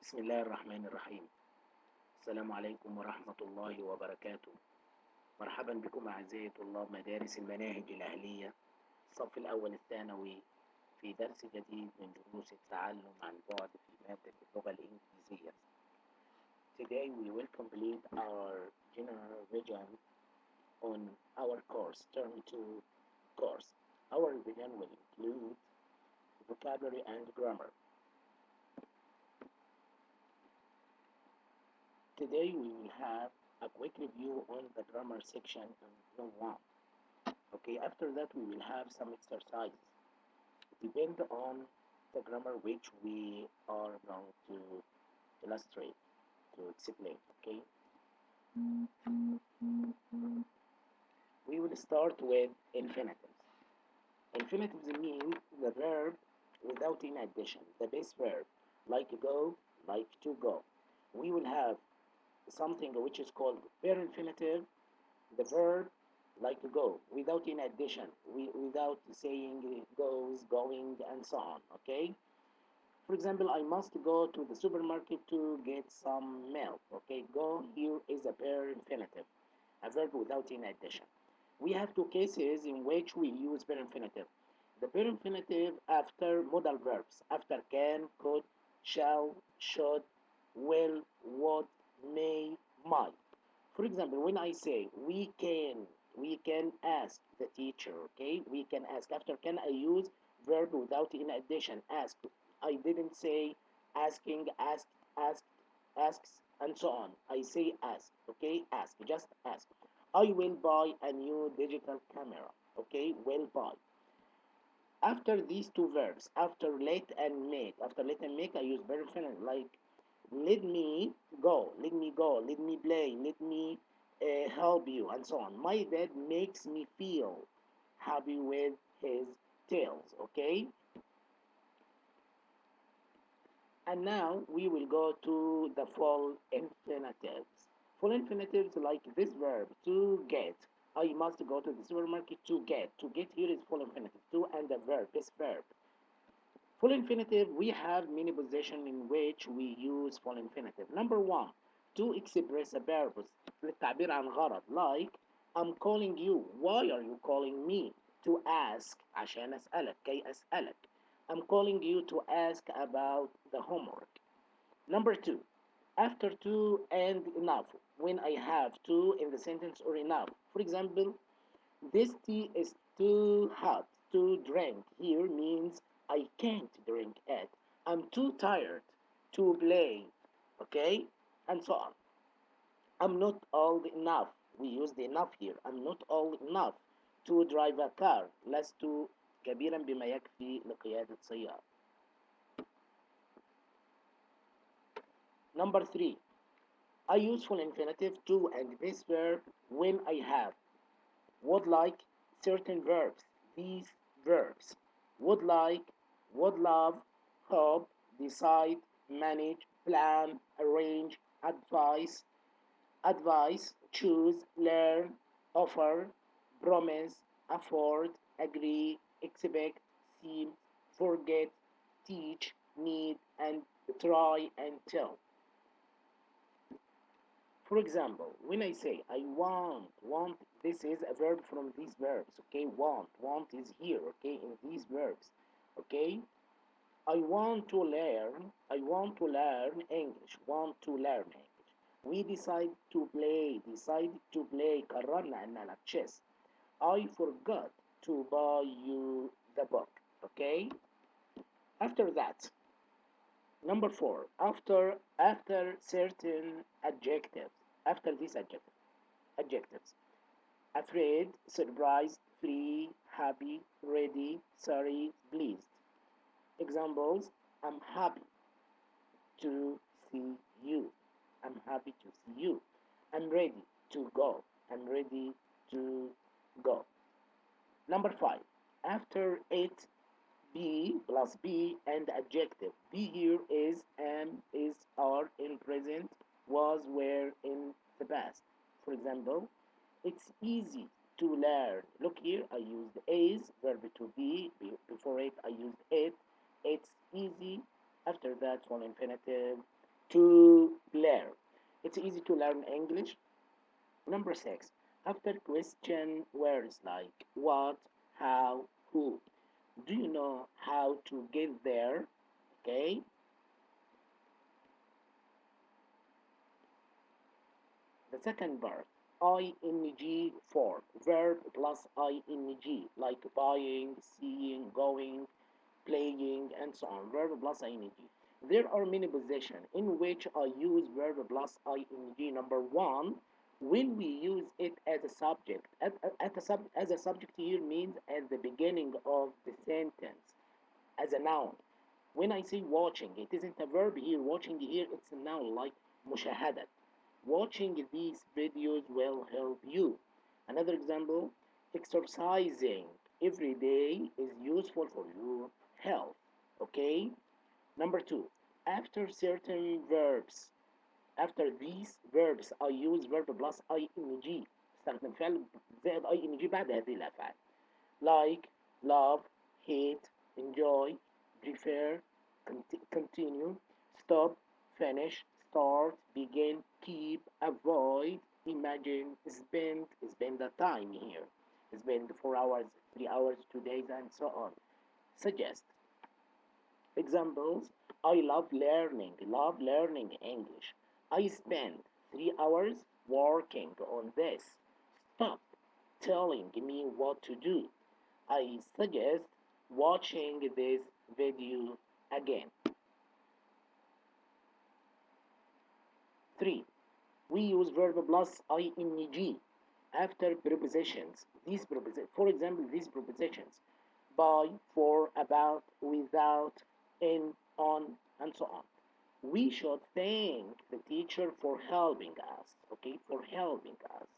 بسم الله الرحمن الرحيم. السلام عليكم ورحمة الله وبركاته. مرحبا بكم أعزائي طلاب مدارس المناهج الأهلية الصف الأول الثانوي في درس جديد من دروس التعلم عن بعد في مادة اللغة الإنجليزية. Today we will complete our general revision on our course, Term 2 course. Our revision will include vocabulary and grammar. Today we will have a quick review on the grammar section in Room 1. Okay, after that we will have some exercises. Depend on the grammar which we are going to illustrate, to explain, okay? We will start with infinitives. Infinitives mean the verb without any addition, the base verb, like go, like to go. We will have something which is called bare infinitive, the verb like go, without any addition, without saying goes, going, and so on, okay? For example, I must go to the supermarket to get some milk, okay? Go here is a bare infinitive, a verb without any addition. We have two cases in which we use bare infinitive. The bare infinitive after modal verbs, after can, could, shall, should, will, would, may, might. For example, when I say we can ask the teacher, okay? We can ask. After can I use verb without any addition, ask. I didn't say asking, asked, asks, and so on. I say ask, okay? Ask, just ask. I will buy a new digital camera, okay? Will buy. After these two verbs, after let and make, I use verb infinitive like let me go, let me play, let me help you, and so on. My dad makes me feel happy with his tales, okay? And now we will go to the full infinitives. Full infinitives like this verb, to get. I must go to the supermarket to get. To get here is full infinitive. To and the verb, this verb. Full infinitive, we have many positions in which we use full infinitive. Number one, to express a purpose, للتعبير عن غرض, like I'm calling you. Why are you calling me? To ask, عشان أسألك, كي أسألك. I'm calling you to ask about the homework. Number two, after to and enough, when I have to in the sentence or enough. For example, this tea is too hot to drink here means I can't drink it. I'm too tired to play. Okay? And so on. I'm not old enough. We use the enough here. I'm not old enough to drive a car. لست كبيرا بما يكفي لقيادة سيارة. Number three. I use full infinitive to and this verb when I have. Would like certain verbs, these verbs. Would like, would love, hope, decide, manage, plan, arrange, advise, choose, learn, offer, promise, afford, agree, expect, seem, forget, teach, need, and try and tell. For example, when I say I want, this is a verb from these verbs, okay? Want is here, okay, in these verbs, okay? I want to learn English, want to learn English. We decided to play, قررنا أن نلعب chess. I forgot to buy you the book, okay? After that, number four, after certain adjectives, after these adjectives, afraid, surprised, free, happy, ready, sorry, pleased. Examples: I'm happy to see you. I'm happy to see you. I'm ready to go. I'm ready to go. Number five, after it, be plus be and adjective. Be here is, am, is, are in present, was, were in the past. For example, it's easy to learn. Look here, I used is, verb to be. Before it, I used it. It's easy. After that, full infinitive. to learn. It's easy to learn English. Number 6, after question words like what, how, who. Do you know how to get there? Okay. The second part, ing form, verb plus ing, like buying, seeing, going, playing, and so on. Verb plus ing. There are many positions in which I use verb plus ing. Number one, when we use it as a subject. As a subject here means at the beginning of the sentence, as a noun. When I say watching, it isn't a verb here. Watching here, it's a noun like مشاهدة. Watching these videos will help you. Another example, exercising every day is useful for your health. Okay? Number two, after certain verbs, after these verbs I use verb plus ing. استخدم فعل زائد ing بعد هذه الأفعال. Like, love, hate, enjoy, prefer, continue, stop, finish, start, begin, keep, avoid, imagine, spend the time here. Spend 4 hours, 3 hours, 2 days, and so on. Suggest. Examples, I love learning English. I spend 3 hours working on this. Stop telling me what to do. I suggest watching this video again. 3. We use verb plus ing after prepositions. For example, these prepositions: by, for, about, without, in, on, and so on. We should thank the teacher for helping us. Okay, for helping us.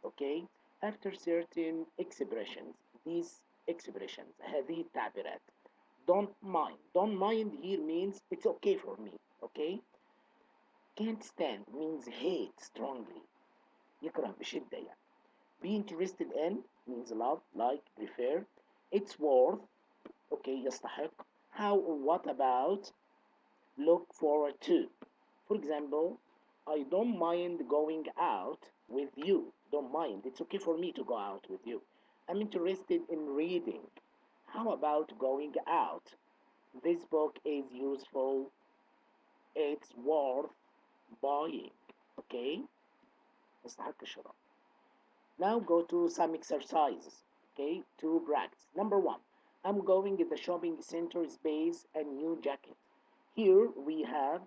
Okay, after certain expressions, these expressions, هذه التعبيرات. Don't mind here means it's okay for me. Okay, can't stand means hate strongly. يكره بشدة يعني. Be interested in means love, like, prefer. It's worth. Okay, يستحق. How or what about? Look forward to. For example, I don't mind going out with you. Don't mind. It's okay for me to go out with you. I'm interested in reading. How about going out? This book is useful. It's worth buying. Okay? يستحق الشراء. Now go to some exercises. Okay? To practice. Number 1. I'm going to the shopping center space a new jacket. Here we have,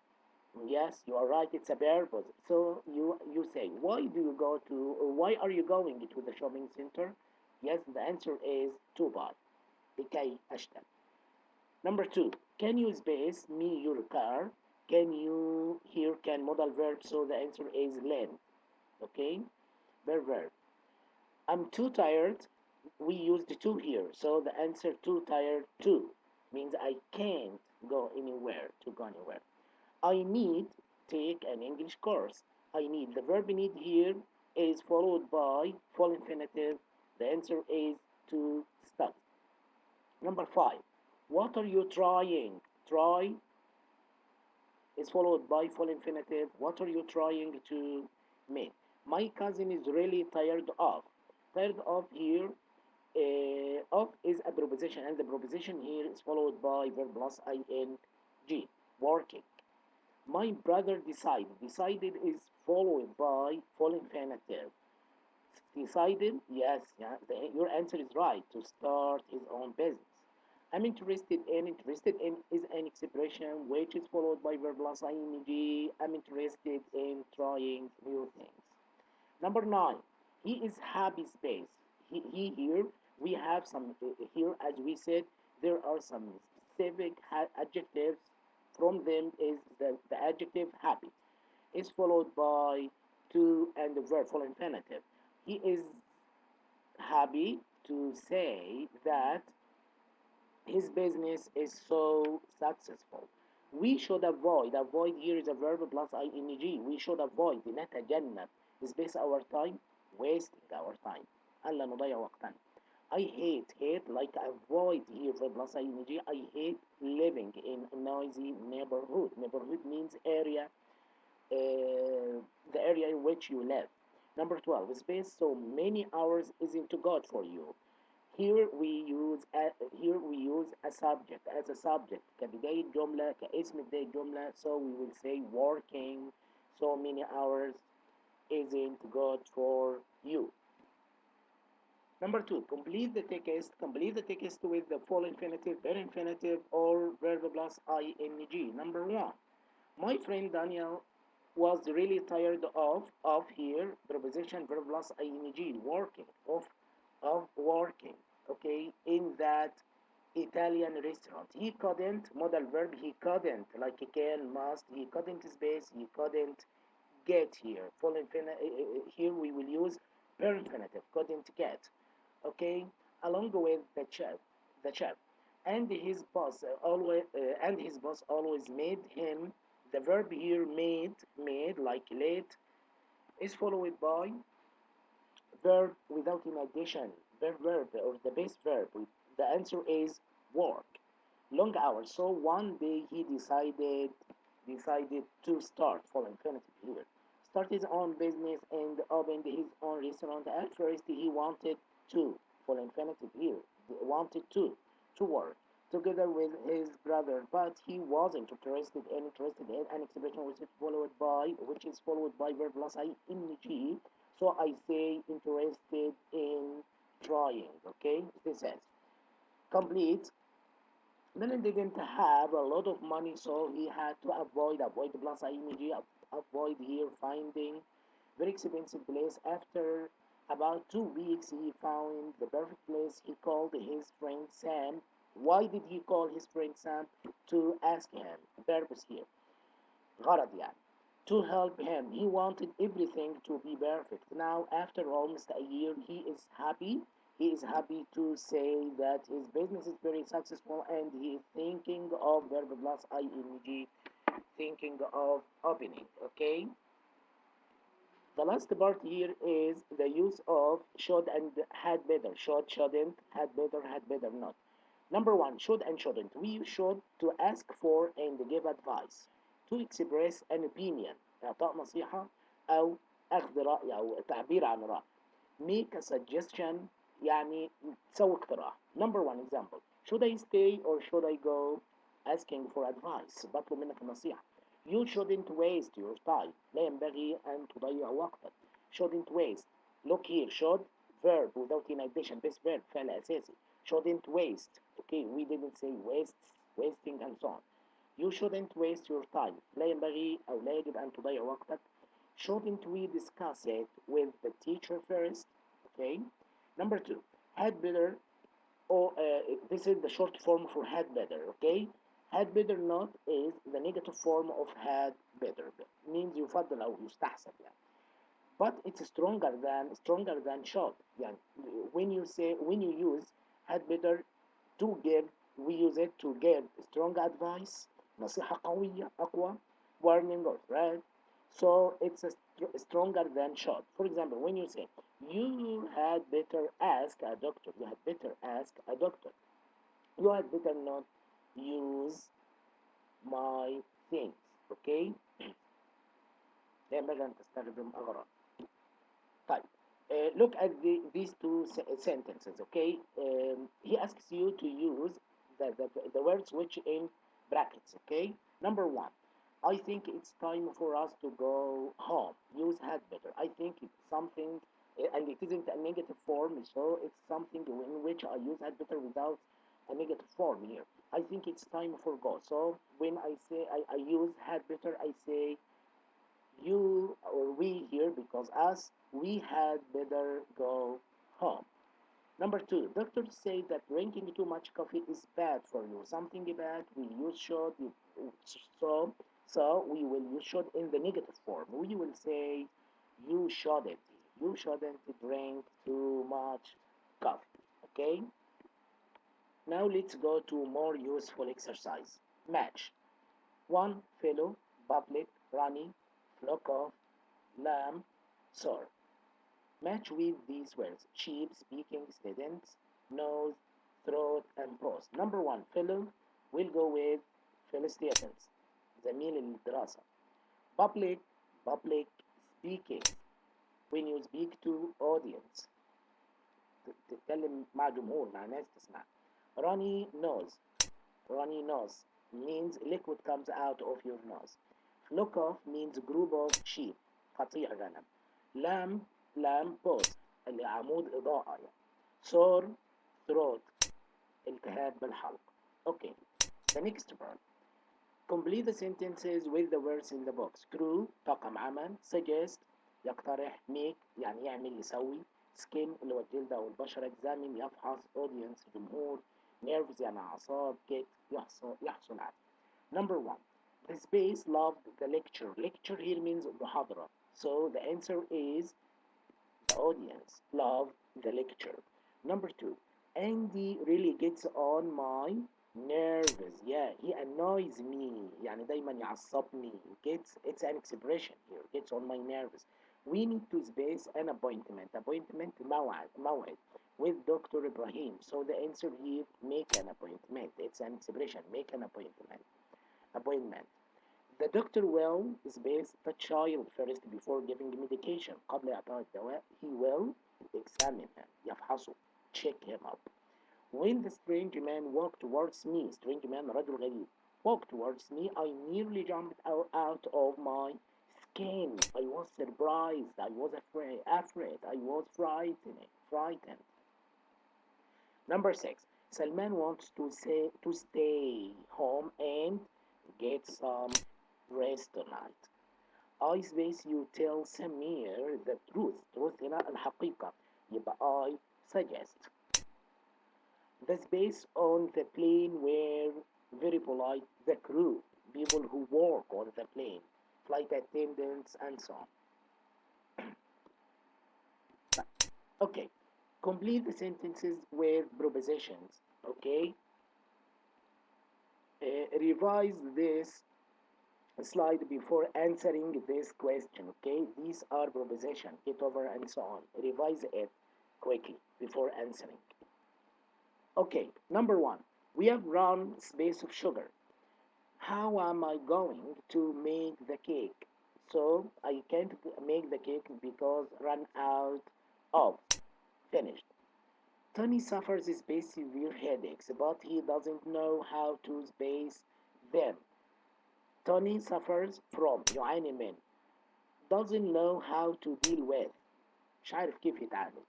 yes, you are right, it's a purpose. So you say, why do you go to, or why are you going to the shopping center? Yes, the answer is to buy. لكي أشتري. Number 2, can you space me your car? Can you, here can modal verb, so the answer is lend. Okay, verb. I'm too tired. We used to here, so the answer too tired to means I can't go anywhere, to go anywhere. I need take an English course. I need, the verb need here is followed by full infinitive. The answer is to study. Number 5, what are you trying? Try is followed by full infinitive. What are you trying to make? My cousin is really tired of. Tired of here, of is a preposition, and the preposition here is followed by verb plus ing, working. My brother decided. Decided is followed by full infinitive. Decided, yes, yeah, your answer is right, to start his own business. I'm interested in. Interested in is an expression which is followed by verb plus ing. I'm interested in trying new things. Number 9, he is happy space. He here, we have some, here as we said, there are some specific adjectives. From them is the adjective happy is followed by to and the verb full infinitive. He is happy to say that his business is so successful. We should avoid here is a verb plus ing. We should avoid, نتجنب space our time, wasting our time. ألا نضيع وقتنا. I hate like avoid here for plus ing. I hate living in a noisy neighborhood. Neighborhood means area, the area in which you live. Number 12, space so many hours isn't good for you. Here we use a subject as a subject كبداية جملة كاسم بداية جملة, so we will say working so many hours isn't good for you. Number 2, complete the text. Complete the text with the full infinitive, verb infinitive, or verb plus ing. Number 1, my friend Daniel was really tired of here preposition verb plus ing working of working, okay, in that Italian restaurant. He couldn't modal verb, he couldn't like he can must, he couldn't space, he couldn't get here full infinitive. Here we will use verb infinitive couldn't get, okay, along with the chef and his boss always made him. The verb here made like late is followed by verb without an addition, verb or the base verb. The answer is work. Long hours. So one day he decided to start full infinitive here. Start his own business and opened his own restaurant. At first he wanted to full infinitive here. Wanted to work together with his brother, but he wasn't interested in an expression which is followed by verb plus ing. So I say interested in trying. Okay, this says complete. Then didn't have a lot of money, so he had to avoid plus ing, avoid here finding very expensive place. After about 2 weeks, he found the perfect place. He called his friend Sam. Why did he call his friend Sam? To ask him. Purpose here. غرض يعني. To help him. He wanted everything to be perfect. Now, after almost a year, he is happy. He is happy to say that his business is very successful and he is thinking of verb plus ing, thinking of opening. Okay? The last part here is the use of should and had better. Should, shouldn't, had better not. Number 1, should and shouldn't. We use should to ask for and give advice. To express an opinion. إعطاء نصيحة أو أخذ رأي أو تعبير عن رأي. Make a suggestion يعني تسوي اقتراح. Number 1 example. Should I stay or should I go? Asking for advice. بطلب منك النصيحة. You shouldn't waste your time. لا ينبغي أن تضيع وقتك. Shouldn't waste. Look here. Should verb without an addition. Base verb فعل أساسي. Shouldn't waste. Okay, we didn't say wasting and so on. You shouldn't waste your time. لا ينبغي أو لا يجب أن تضيع وقتك. Shouldn't we discuss it with the teacher first? Okay. Number 2. Had better. This is the short form for had better. Okay. Had better not is the negative form of had better. Means يفضل أو يستحسن يعني. But it's stronger than should. يعني when you use had better to give, we use it to give strong advice, نصيحة قوية أقوى, warning or threat. So it's stronger than should. For example, when you say you had better ask a doctor, you had better ask a doctor. You had better not use my things. Okay? لا ينبغي أن تستخدم أغراض. طيب. Look at these two sentences, okay? He asks you to use the words which in brackets, okay? Number 1, I think it's time for us to go home. Use had better. I think it's something, and it isn't a negative form, so it's something in which I use had better without a negative form here. I think it's time for go. So when I say I use had better, I say you or we here because us, we had better go home. Number 2, doctors say that drinking too much coffee is bad for you. Something bad, we use should. So, so we will use should in the negative form. We will say you shouldn't. You shouldn't drink too much coffee. Okay? Now let's go to more useful exercise. Match. 1, fellow, public, running, flock of, lamb, soar. Match with these words: sheep, speaking, students, nose, throat, and pose. Number one, fellow, we'll go with fellow students, زميل الدراسة. Public, public speaking, when you speak to audience, تتكلم مع جمهور، مع ناس تسمع. Runny nose, runny nose means liquid comes out of your nose. Flock of means group of sheep، قطيع غنم. Lamp, lamp post اللي عمود إضاءة يعني. Sore throat التهاب بالحلق. Okay, the next part. Complete the sentences with the words in the box. Crew طاقم عمل. Suggest يقترح. Make يعني يعمل يسوي. Skin اللي هو الجلد أو البشرة. Examine يفحص. Audience جمهور. Nerves يعني أعصاب. Get يحصل على. Number one. The space loved the lecture. Lecture here means محاضرة. So the answer is the audience loved the lecture. Number two. Andy really gets on my nervous. Yeah, he annoys me. يعني دايما يعصبني. Gets, it's an expression here. Gets on my nerves. We need to space an appointment. Appointment موعد with Dr. Ibrahim. So the answer here, make an appointment. It's an expression. Make an appointment. Appointment. The doctor will space the child first before giving medication. قبل إعطاء الدواء. He will examine him. يفحصه. Check him up. When the strange man walked towards me, strange man رجل غريب, walked towards me, I nearly jumped out of my skin. I was surprised. I was afraid. I was frightened. Number six. Salman wants to stay home and get some rest tonight. I space you tell Samir the truth. Truth هنا الحقيقة. يبقى I suggest. The space on the plane were very polite. The crew, people who work on the plane, flight attendants, and so on. Okay, complete the sentences with prepositions. Okay, revise this slide before answering this question. Okay, these are prepositions. Get over and so on. Revise it quickly before answering. Okay, number one, we have run space of sugar. How am I going to make the cake? So I can't make the cake because run out of. Finished. Tony suffers space severe headaches, but he doesn't know how to space them. Tony suffers from يعاني من doesn't know how to deal with مش عارف كيف يتعامل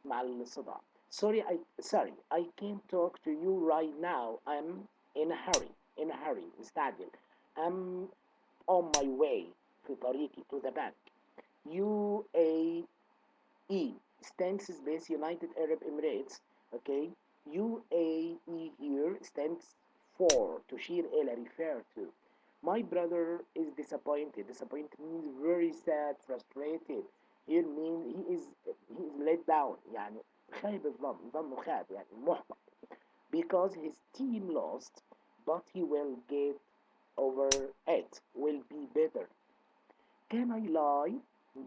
مع الصداع. Sorry, I can't talk to you right now. I'm in a hurry, مستعجل. I'm on my way, في طريقي to the bank. UAE stands space United Arab Emirates. Okay, UAE here stands for تشير إلى refer to. My brother is disappointed. Disappointed means very sad, frustrated. Here means he is let down. يعني خايب الظن، ظنه خاب يعني محبط. Because his team lost, but he will get over it. Will be better. Can I lie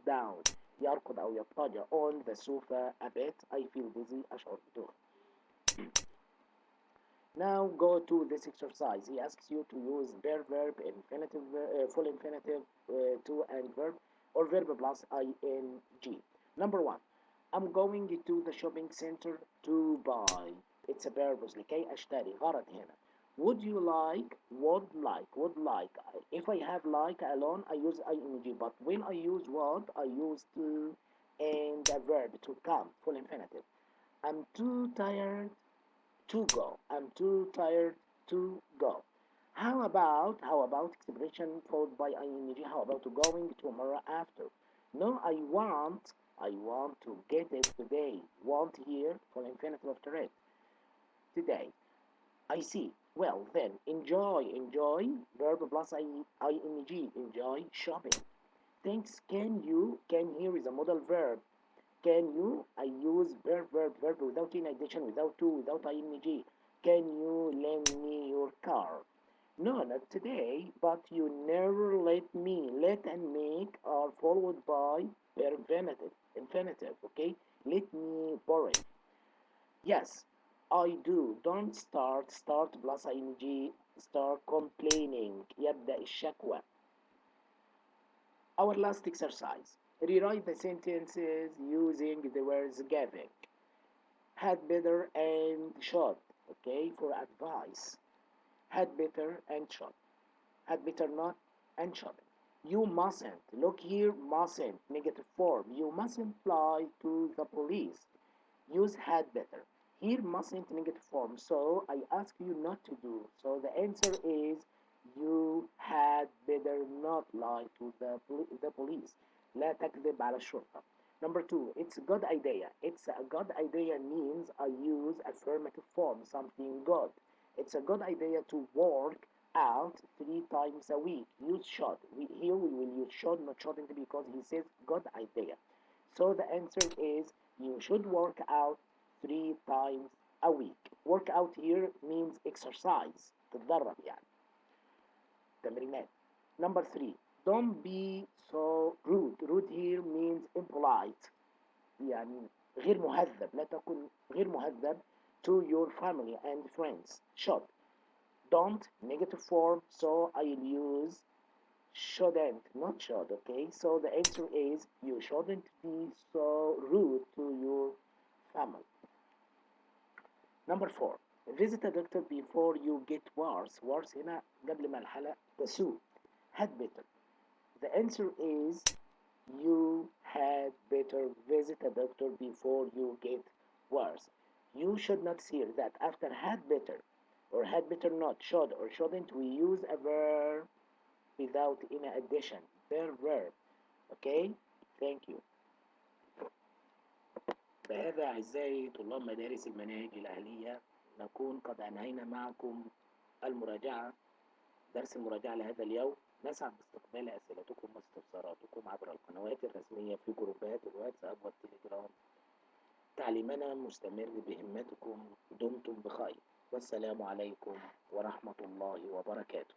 down? يركض أو يضطجع on the sofa a bit. I feel dizzy. أشعر بدوخ. Now go to this exercise. He asks you to use verb, infinitive, full infinitive, to and verb, or verb plus ing. Number one, I'm going to the shopping center to buy. It's a verb. لكي أشتري. غرض هنا. Would you like, would like. If I have like alone, I use ing. But when I use would, I use to and the verb to come. Full infinitive. I'm too tired to go. I'm too tired to go. How about expression followed by ing? How about going tomorrow after? No, I want to get it today. Want here for infinitive after it. Today. I see. Well then, enjoy, verb plus ing, enjoy shopping. Thanks, can here is a modal verb. Can you, I use verb without in addition, without to, without ing. Can you lend me your car? No, not today, but you never let me. Let and make are followed by infinitive, okay? Let me borrow it. Yes, I do. Don't start. Start plus ing. Start complaining. يبدأ الشكوى. Our last exercise. Rewrite the sentences using the words given. Had better and should. Okay, for advice. Had better and should. Had better not and shouldn't. You mustn't. Look here, mustn't. Negative form. You mustn't fly to the police. Use had better. Here mustn't negative form. So I ask you not to do. So the answer is you had better not lie to the police. لا تكذب على الشرطة. Number two, it's a good idea. It's a good idea means I use affirmative form, something good. It's a good idea to work out 3 times a week. Use should. Here we will use should, not shouldn't, because he says good idea. So the answer is you should work out 3 times a week. Work out here means exercise. تتدرب يعني. تمرينات. Number 3. Don't be so rude. Rude here means impolite. يعني غير مهذب. لا تكن غير مهذب to your family and friends. Should. Don't, negative form, so I'll use shouldn't, not should, okay? So the answer is you shouldn't be so rude to your family. Number 4. Visit a doctor before you get worse. Worse هنا قبل ما الحالة تسوء. Had better. The answer is you had better visit a doctor before you get worse. You should not hear that after had better or had better not, should or shouldn't, we use a verb without any addition. Verb. Okay? Thank you. بهذا أعزائي طلاب مدارس المناهج الأهلية نكون قد أنهينا معكم المراجعة، درس المراجعة لهذا اليوم. نسعد باستقبال أسئلتكم واستفساراتكم عبر القنوات الرسمية في جروبات الواتساب والتليجرام. تعليمنا مستمر بهمتكم. دمتم بخير، والسلام عليكم ورحمة الله وبركاته.